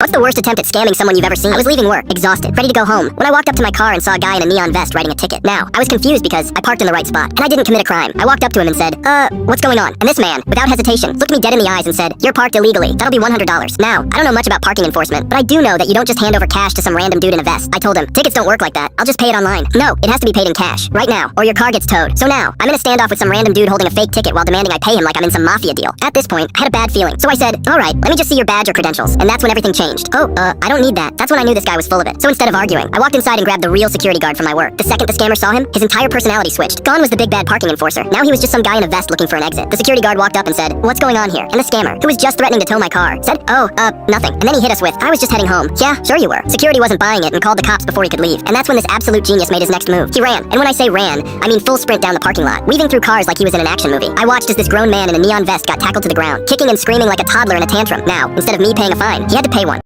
What's the worst attempt at scamming someone you've ever seen? I was leaving work, exhausted, ready to go home, when I walked up to my car and saw a guy in a neon vest writing a ticket. Now, I was confused because I parked in the right spot, and I didn't commit a crime. I walked up to him and said, what's going on? And this man, without hesitation, looked me dead in the eyes and said, "You're parked illegally. That'll be $100. Now, I don't know much about parking enforcement, but I do know that you don't just hand over cash to some random dude in a vest. I told him, tickets don't work like that. I'll just pay it online. No, it has to be paid in cash, right now, or your car gets towed. So now, I'm in a standoff with some random dude holding a fake ticket while demanding I pay him like I'm in some mafia deal. At this point, I had a bad feeling. So I said, alright, let me just see your badge or credentials. And that's when everything changed. I don't need that. That's when I knew this guy was full of it. So instead of arguing, I walked inside and grabbed the real security guard from my work. The second the scammer saw him, his entire personality switched. Gone was the big bad parking enforcer. Now he was just some guy in a vest looking for an exit. The security guard walked up and said, "What's going on here?" And the scammer, who was just threatening to tow my car, said, nothing. And then he hit us with, "I was just heading home." Yeah, sure you were. Security wasn't buying it and called the cops before he could leave. And that's when this absolute genius made his next move. He ran. And when I say ran, I mean full sprint down the parking lot, weaving through cars like he was in an action movie. I watched as this grown man in a neon vest got tackled to the ground, kicking and screaming like a toddler in a tantrum. Now, instead of me paying a fine, he had to pay one.